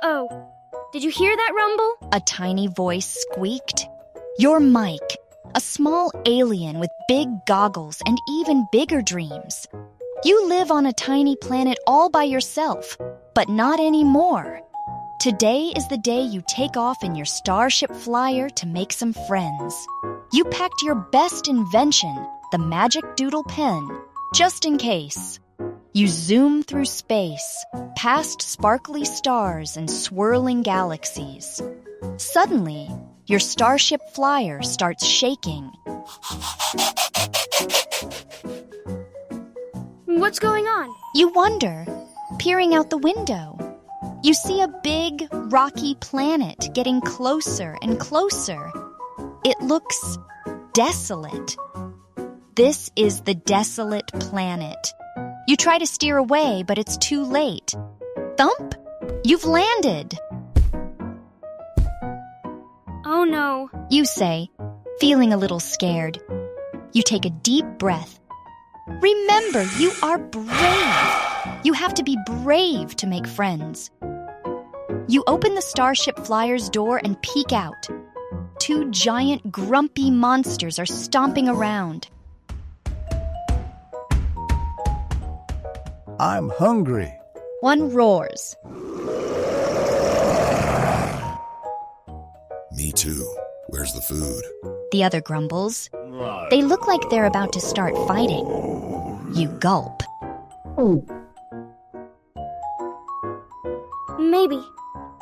Uh-oh. Did you hear that rumble? A tiny voice squeaked. You're Mike, a small alien with big goggles and even bigger dreams. You live on a tiny planet all by yourself, but not anymore. Today is the day you take off in your Starship Flyer to make some friends. You packed your best invention, the Magic Doodle Pen, just in case. You zoom through space, past sparkly stars and swirling galaxies. Suddenly, your Starship Flyer starts shaking. What's going on? You wonder, peering out the window. You see a big, rocky planet getting closer and closer. It looks desolate. This is the desolate planet. You try to steer away, but it's too late. Thump! You've landed. Oh no. You say, feeling a little scared. You take a deep breath. Remember, you are brave. You have to be brave to make friends. You open the Starship Flyer's door and peek out. Two giant, grumpy monsters are stomping around. I'm hungry. One roars. Me too. Where's the food? The other grumbles. They look like they're about to start fighting. You gulp.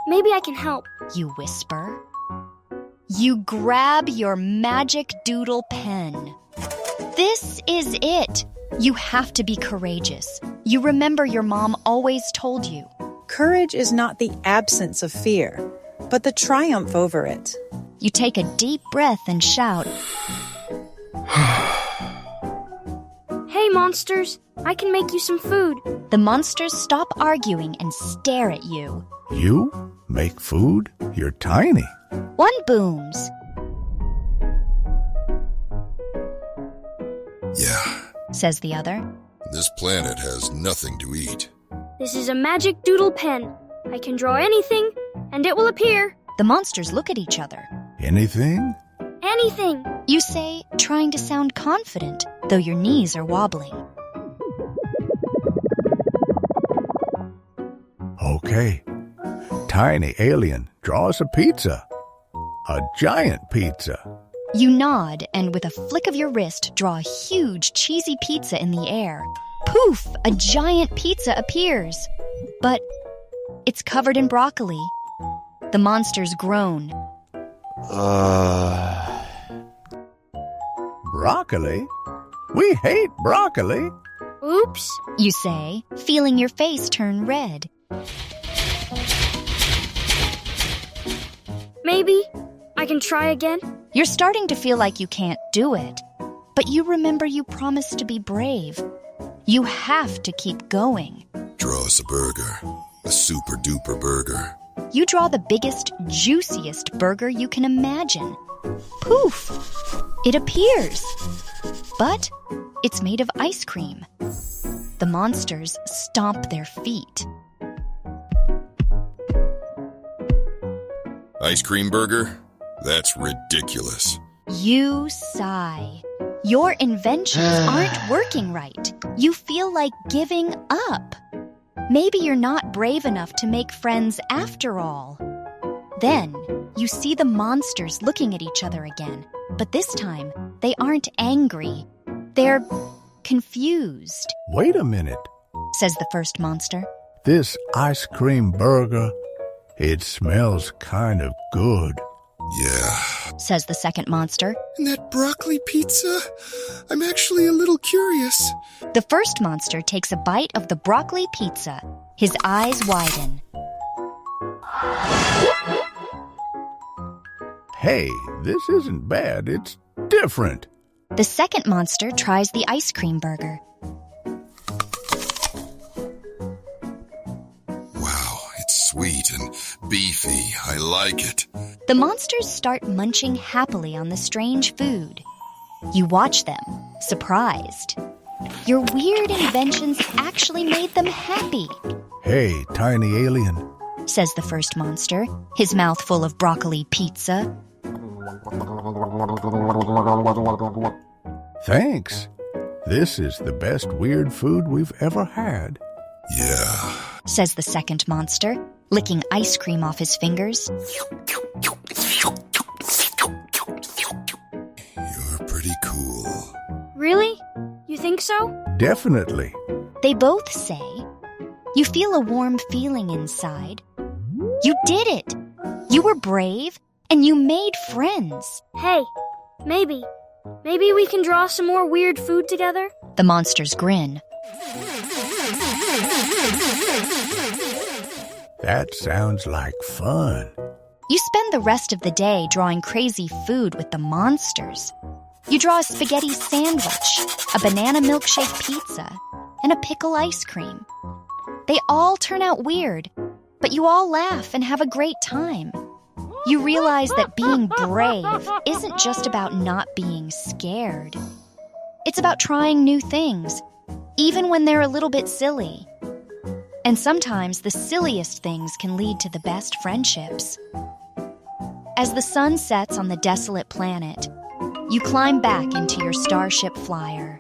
Maybe I can help. You whisper. You grab your Magic Doodle Pen. This is it. You have to be courageous. You remember your mom always told you. Courage is not the absence of fear, but the triumph over it. You take a deep breath and shout. Hey, monsters. I can make you some food. The monsters stop arguing and stare at you. You make food? You're tiny. One booms. Yeah, Says the other. this planet has nothing to eat. This is a Magic Doodle Pen. I can draw anything, and it will appear. The monsters look at each other. Anything? Anything. You say, trying to sound confident, though your knees are wobbling. Okay. Tiny alien, draw us a pizza. A giant pizza. You nod and with a flick of your wrist draw a huge cheesy pizza in the air. Poof! A giant pizza appears. But it's covered in broccoli. The monsters groan. Broccoli? We hate broccoli. Oops. You say, feeling your face turn red. Maybe I can try again. You're starting to feel like you can't do it. But you remember you promised to be brave. You have to keep going. Draw us a burger. A super duper burger. You draw the biggest, juiciest burger you can imagine. Poof! It appears. But it's made of ice cream. The monsters stomp their feet. Ice cream burger? That's ridiculous. You sigh. Your inventions aren't working right. You feel like giving up. Maybe you're not brave enough to make friends after all. Then, you see the monsters looking at each other again. But this time, they aren't angry. They're confused, Wait a minute. says the first monster. This ice cream burger, it smells kind of good. Yeah. Says the second monster. And that broccoli pizza? I'm actually a little curious. The first monster takes a bite of the broccoli pizza. His eyes widen. Hey, this isn't bad. It's different. The second monster tries the ice cream burger. Wow, it's sweet and beefy. I like it. The monsters start munching happily on the strange food. You watch them, surprised. Your weird inventions actually made them happy. Hey, tiny alien, says the first monster, his mouth full of broccoli pizza. Thanks. This is the best weird food we've ever had. Yeah. Says the second monster, licking ice cream off his fingers. You're pretty cool. Really? You think so? Definitely. They both say, you feel a warm feeling inside. You did it! You were brave, and you made friends. Hey, maybe. Maybe we can draw some more weird food together? The monsters grin. That sounds like fun. You spend the rest of the day drawing crazy food with the monsters. You draw a spaghetti sandwich, a banana milkshake pizza, and a pickle ice cream. They all turn out weird, but you all laugh and have a great time. You realize that being brave isn't just about not being scared. It's about trying new things, even when they're a little bit silly. And sometimes the silliest things can lead to the best friendships. As the sun sets on the desolate planet, you climb back into your Starship Flyer.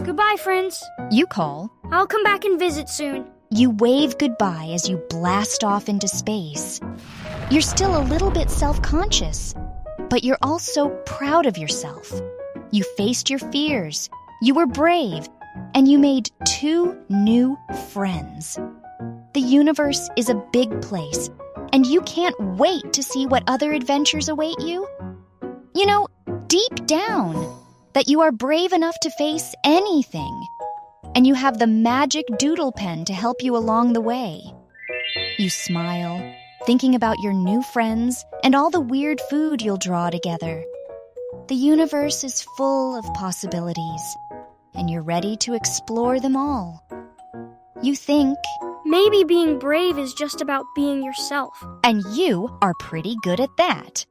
Goodbye, friends. You call. I'll come back and visit soon. You wave goodbye as you blast off into space. You're still a little bit self-conscious, but you're also proud of yourself. You faced your fears, you were brave, and you made 2 new friends. The universe is a big place, and you can't wait to see what other adventures await you. You know, deep down, that you are brave enough to face anything. And you have the magic doodle pen to help you along the way. You smile, thinking about your new friends and all the weird food you'll draw together. The universe is full of possibilities, and you're ready to explore them all. You think, Maybe being brave is just about being yourself. and you are pretty good at that.